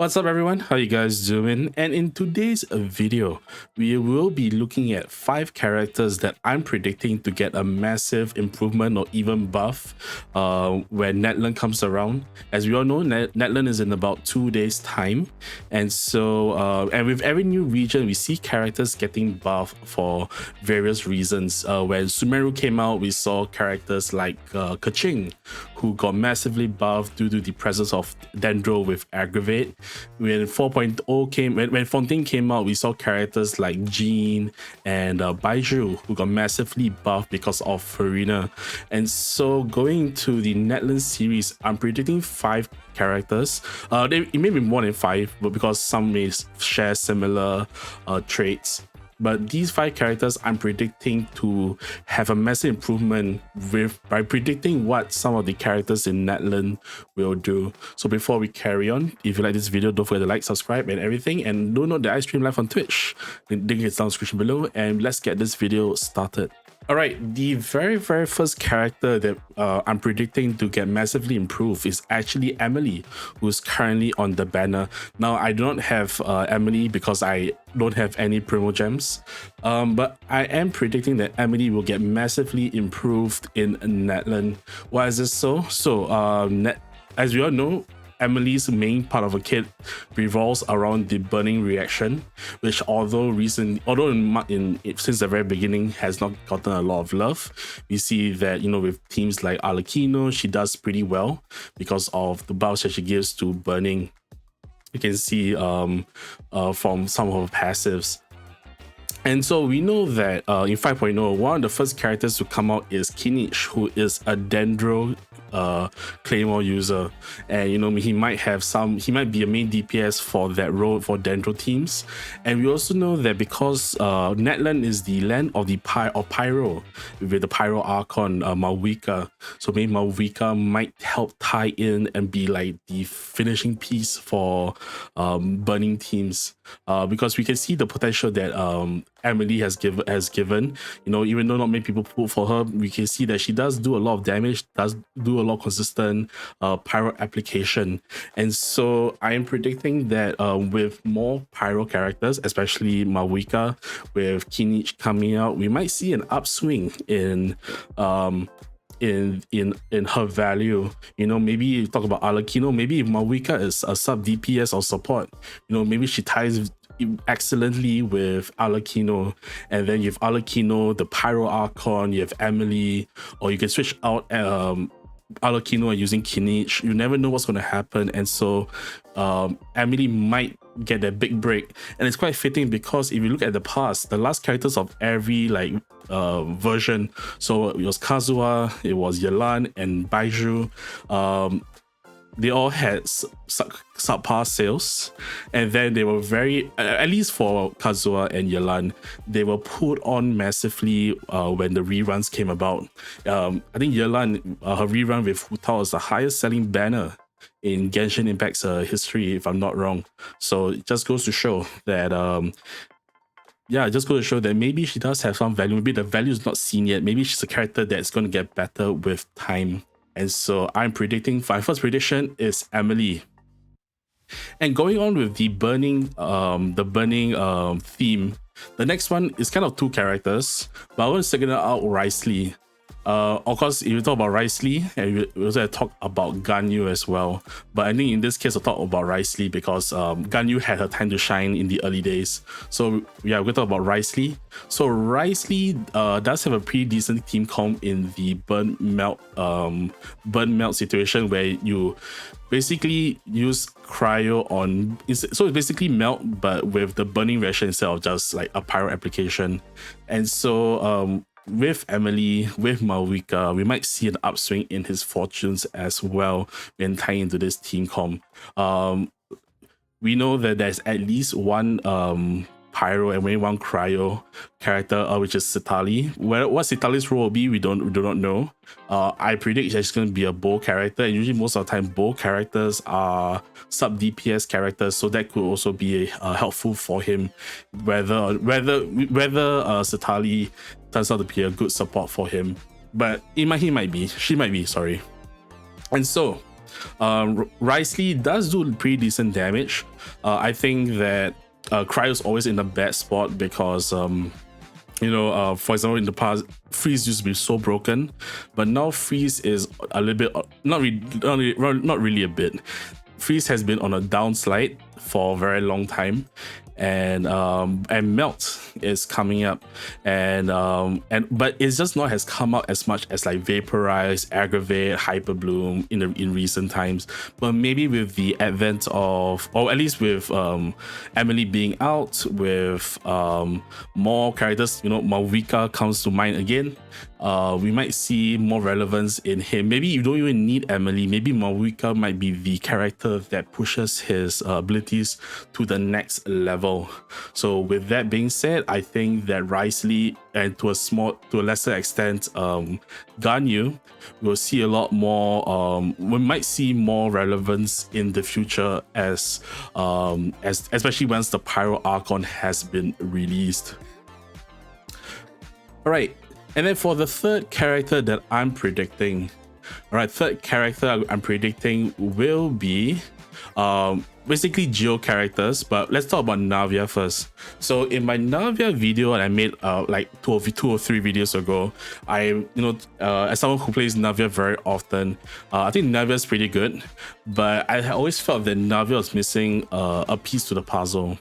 What's up everyone, how you guys doing? And in today's video, we will be looking at 5 characters that I'm predicting to get a massive improvement or even buff when Natlan comes around. As we all know, Natlan is in about 2 days time, and so and with every new region we see characters getting buffed for various reasons. When Sumeru came out, we saw characters like Keqing, who got massively buffed due to the presence of Dendro with Aggravate. When 4.0 came, when Fontaine came out, we saw characters like Jean and Baiju, who got massively buffed because of Farina. And so going to the Natlan series, I'm predicting 5 characters. It may be more than 5, but because some may share similar traits. But these 5 characters I'm predicting to have a massive improvement by predicting what some of the characters in Natlan will do. So before we carry on, if you like this video, don't forget to like, subscribe and everything. And do note that I stream live on Twitch. The link is down in the description below. And let's get this video started. Alright, the very first character that I'm predicting to get massively improved is actually Emilie, who's currently on the banner. Now, I do not have Emilie because I don't have any promo gems, but I am predicting that Emilie will get massively improved in Natlan. Why is this so? As we all know, Emilie's main part of a kit revolves around the burning reaction, which since the very beginning has not gotten a lot of love. We see that, with teams like Arlecchino, she does pretty well because of the buffs that she gives to burning. You can see from some of her passives. And so we know that in 5.0, one of the first characters to come out is Kinich, who is a Dendro Claymore user, and he might be a main DPS for that role for Dendro teams. And we also know that because Natlan is the land of the Pyro, with the Pyro Archon Malvika, so maybe Malvika might help tie in and be like the finishing piece for burning teams, because we can see the potential that Emilie has given. Even though not many people pull for her, we can see that she does do a lot of damage, does do a lot of consistent pyro application. And so I am predicting that with more pyro characters, especially Malvika, with Kinich coming out, we might see an upswing in her value. Maybe you talk about Arlecchino, maybe if Malvika is a sub DPS or support, maybe she ties excellently with Arlecchino, and then you have Arlecchino, the Pyro Archon, you have Emilie, or you can switch out Arlecchino and using Kinich. You never know what's going to happen, and so Emilie might get that big break. And it's quite fitting because if you look at the past, the last characters of every version, so it was Kazuha, it was Yelan and Baiju, they all had subpar sales, and then they were very, at least for Kazuha and Yelan, they were put on massively when the reruns came about. I think Yelan, her rerun with Hu Tao is the highest selling banner in Genshin Impact's history, if I'm not wrong. So it just goes to show that maybe she does have some value. Maybe the value is not seen yet. Maybe she's a character that's going to get better with time. And so I'm predicting, my first prediction is Emilie. And going on with the burning theme, the next one is kind of 2 characters, but I want to segment out Wriothesley. Of course, if you talk about Wriothesley, and we also talk about Ganyu as well. But I think in this case, I'll talk about Wriothesley because Ganyu had her time to shine in the early days. So yeah, we're going to talk about Wriothesley. So Wriothesley does have a pretty decent team comp in the burn melt situation, where you basically use cryo on, so it's basically melt but with the burning reaction instead of just like a pyro application. And so with Emilie, with Malvika, we might see an upswing in his fortunes as well when tying into this team comp. We know that there's at least one pyro and maybe one cryo character, which is Citali. What Citali's role will be, we do not know. I predict that she's going to be a bow character, and usually most of the time bow characters are sub DPS characters, so that could also be helpful for him, whether Citali turns out to be a good support for him. But she might be, sorry. And so Wriothesley does do pretty decent damage. I think that Cryo's always in a bad spot because for example, in the past, Freeze used to be so broken, but now Freeze is a little bit, not really a bit. Freeze has been on a downslide for a very long time, and Melt is coming up, but it's just not has come out as much as like Vaporize, Aggravate, Hyper Bloom in recent times. But maybe with the advent of, or at least with Emilie being out, with more characters, Malvika comes to mind again. We might see more relevance in him. Maybe you don't even need Emilie. Maybe Malvika might be the character that pushes his abilities to the next level. So with that being said, I think that Wriothesley, and to a lesser extent, Ganyu, will see a lot more. We might see more relevance in the future as especially once the Pyro Archon has been released. All right. And then for the third character that I'm predicting, will be basically Geo characters, but let's talk about Navia first. So in my Navia video that I made like two or three videos ago, as someone who plays Navia very often, I think Navia is pretty good, but I always felt that Navia was missing a piece to the puzzle.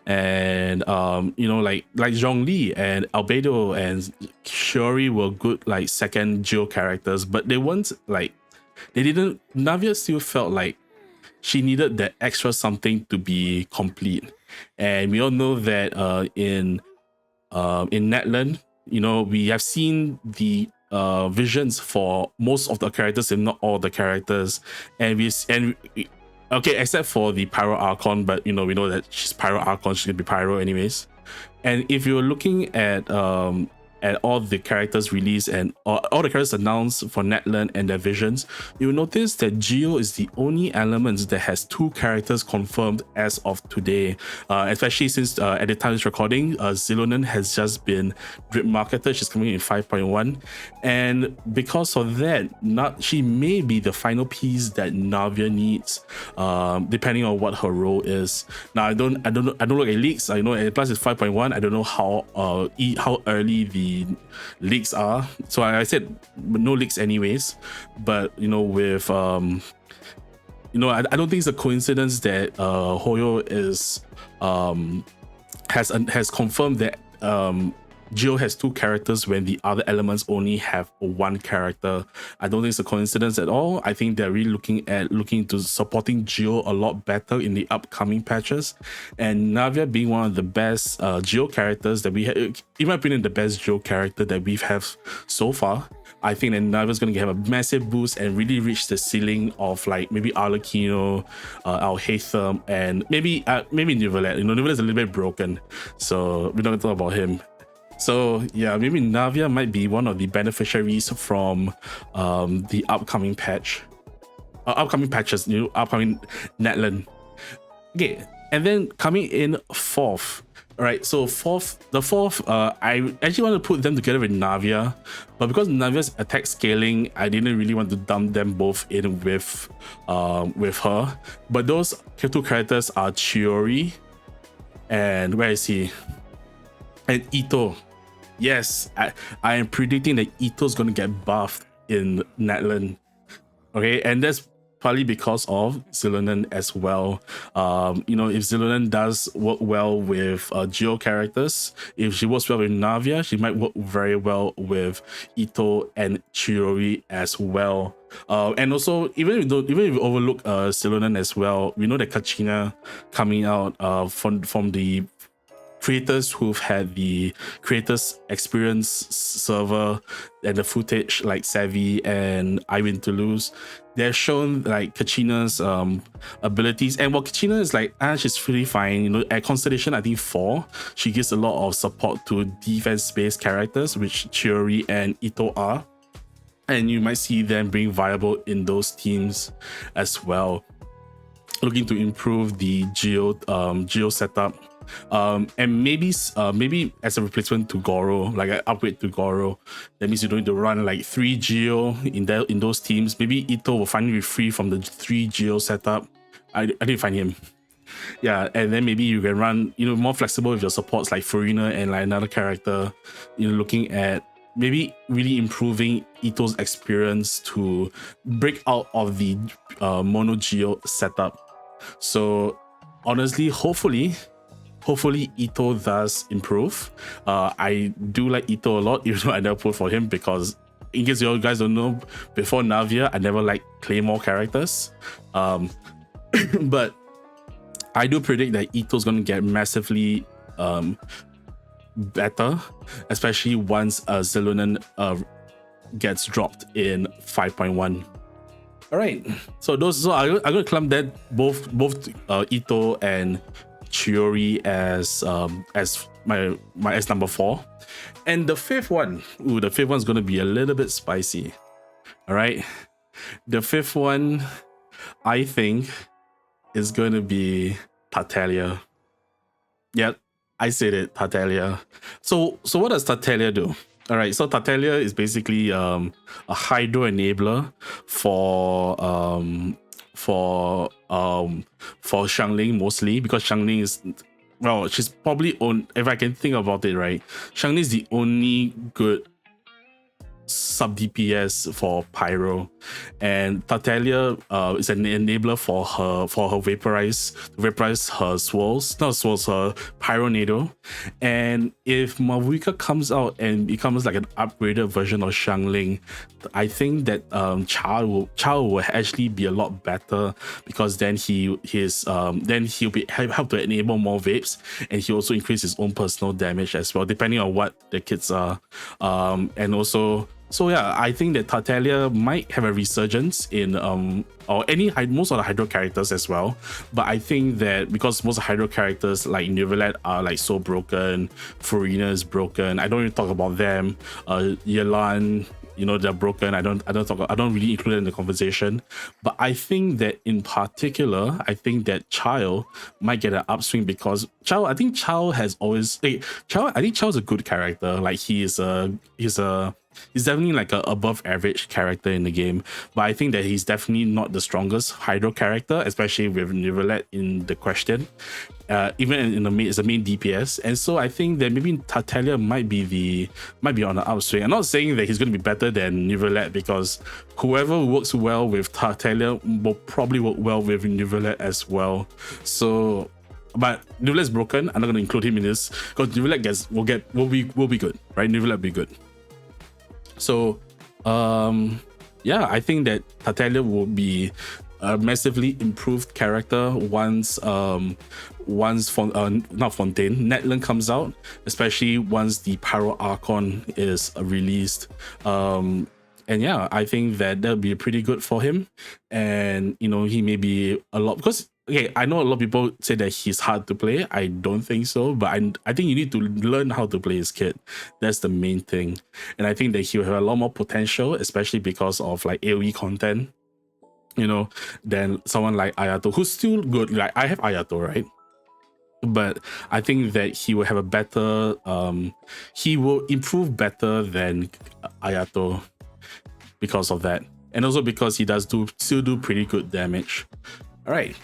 And like Zhongli and Albedo and Chiori were good like second Geo characters, but they weren't like, Navia still felt like she needed that extra something to be complete. And we all know that in Natlan, we have seen the visions for most of the characters, if not all the characters, okay, except for the Pyro Archon, but we know that she's Pyro Archon, she's gonna be Pyro anyways. And if you're looking at all the characters released and all the characters announced for Natlan and their visions, you'll notice that Geo is the only element that has two characters confirmed as of today. Especially since at the time of this recording, Zilonen has just been drip marketed. She's coming in 5.1, and because of that, she may be the final piece that Navia needs, depending on what her role is. Now I don't look at leaks. I know plus it's 5.1. I don't know how early the leaks are, so I said no leaks anyways. But with I don't think it's a coincidence that Hoyo is has confirmed that Geo has two characters when the other elements only have one character. I don't think it's a coincidence at all. I think they're really looking into supporting Geo a lot better in the upcoming patches. And Navia being one of the best Geo characters that we have, in my opinion, the best Geo character that we've have so far. I think that Navia's going to have a massive boost and really reach the ceiling of like maybe Arlecchino, Alhaitham, and maybe Neuvillette. Neuvillette's a little bit broken, so we're not going to talk about him. So yeah, maybe Navia might be one of the beneficiaries from the upcoming patches, upcoming Natlan. Okay, and then coming in fourth. All right, so the fourth, I actually want to put them together with Navia, but because Navia's attack scaling, I didn't really want to dump them both in with her. But those two characters are Chiori, and where is he? And Itto. Yes, I am predicting that Itto's gonna get buffed in Natlan. Okay, and that's partly because of Zilonen as well. If Zilonen does work well with Geo characters, if she works well with Navia, she might work very well with Itto and Chiori as well. And also, even if we overlook Zilonen as well, we know that Kachina coming out from the creators who've had the creators experience server and the footage like Savvy and I Win to Lose, they've shown like Kachina's abilities. And while Kachina is like, she's pretty fine, at Constellation I think 4, she gives a lot of support to defense-based characters, which Chiori and Itto are, and you might see them being viable in those teams as well, looking to improve the Geo setup. And maybe as a replacement to Goro, like an upgrade to Goro. That means you don't need to run like 3 Geo in those teams. Maybe Itto will finally be free from the 3 Geo setup. I didn't find him. Yeah, and then maybe you can run, more flexible with your supports like Furina and like another character. Looking at maybe really improving Itto's experience to break out of the mono Geo setup. So honestly, hopefully Itto does improve. I do like Itto a lot, even though I never put for him, because in case you guys don't know, before Navia, I never liked Claymore characters. But I do predict that Itto's gonna get massively better, especially once Zelunan gets dropped in 5.1. All right, so I'm gonna clump that both Itto and Chiori as my S number 4, and the fifth one. The fifth one's gonna be a little bit spicy. All right, the fifth one, I think, is gonna be Tartaglia. Yep, I said it, Tartaglia. So what does Tartaglia do? All right, so Tartaglia is basically a hydro enabler for Xiangling mostly, because Xiangling is, well, she's probably if I can think about it right, Xiangling is the only good sub DPS for Pyro, and Tartaglia is an enabler for her vaporize her her Pyronado. And if Mavuika comes out and becomes like an upgraded version of Xiangling, I think that Childe will actually be a lot better, because then he'll be help to enable more vapes, and he also increase his own personal damage as well, depending on what the kits are. And also, so yeah, I think that Tartaglia might have a resurgence in most of the Hydro characters as well. But I think that because most of the Hydro characters like Neuvillette are like so broken, Furina is broken. I don't even talk about them. Yelan, they're broken. I don't really include it in the conversation. But I think that in particular, I think that Childe might get an upswing, because Childe Childe's a good character. Like he's definitely like a above average character in the game, but I think that he's definitely not the strongest Hydro character, especially with Neuvillette in the question. Even in the main, it's the main DPS, and so I think that maybe Tartaglia might be on the upswing. I'm not saying that he's going to be better than Neuvillette, because whoever works well with Tartaglia will probably work well with Neuvillette as well. So, but Neuvillette's broken. I'm not going to include him in this, because Neuvillette will be good, right? Neuvillette will be good. So, yeah, I think that Tartaglia will be a massively improved character once Natlan comes out, especially once the Pyro Archon is released. And yeah, I think that that'll be pretty good for him. And he may be a lot, because okay, I know a lot of people say that he's hard to play. I don't think so, but I think you need to learn how to play his kit. That's the main thing. And I think that he'll have a lot more potential, especially because of like AoE content, than someone like Ayato, who's still good. Like I have Ayato, right? But I think that he will have a better, he will improve better than Ayato because of that. And also because he does still do pretty good damage. All right.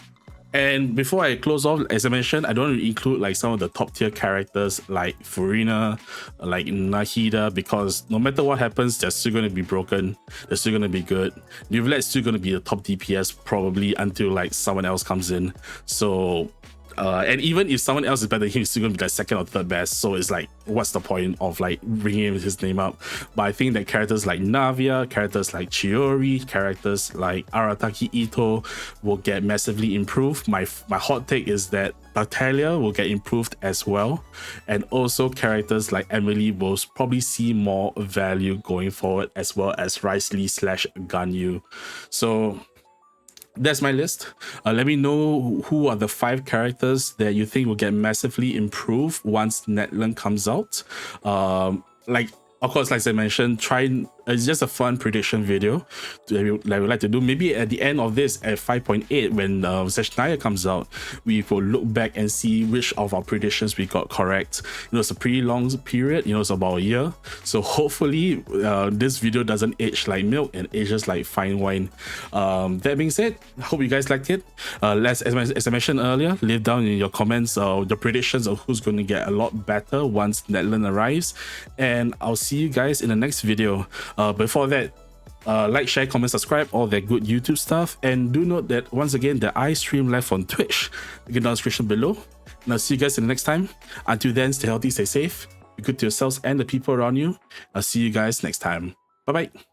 And before I close off, as I mentioned, I don't want to include like some of the top tier characters like Furina, like Nahida, because no matter what happens, they're still going to be broken. They're still going to be good. Neuvillette's still going to be the top DPS probably until like someone else comes in. So, and even if someone else is better than him, he's still going to be like second or third best. So it's like, what's the point of like bringing his name up? But I think that characters like Navia, characters like Chiori, characters like Arataki Itto will get massively improved. My hot take is that Tartaglia will get improved as well. And also characters like Emilie will probably see more value going forward, as well as Wriothesley / Ganyu. So that's my list. Let me know who are the 5 characters that you think will get massively improved once Natlan comes out. Like, of course, like I mentioned, try It's just a fun prediction video that we would like to do. Maybe at the end of this, at 5.8, when Session 9 comes out, we will look back and see which of our predictions we got correct. It's a pretty long period, it's about a year. So hopefully this video doesn't age like milk and ages like fine wine. That being said, I hope you guys liked it. As I mentioned earlier, leave down in your comments the predictions of who's going to get a lot better once Natlan arrives. And I'll see you guys in the next video. Before that, like, share, comment, subscribe, all that good YouTube stuff. And do note that once again that I stream live on Twitch. Link in the description below. And I'll see you guys in the next time. Until then, stay healthy, stay safe, be good to yourselves and the people around you. I'll see you guys next time. Bye bye.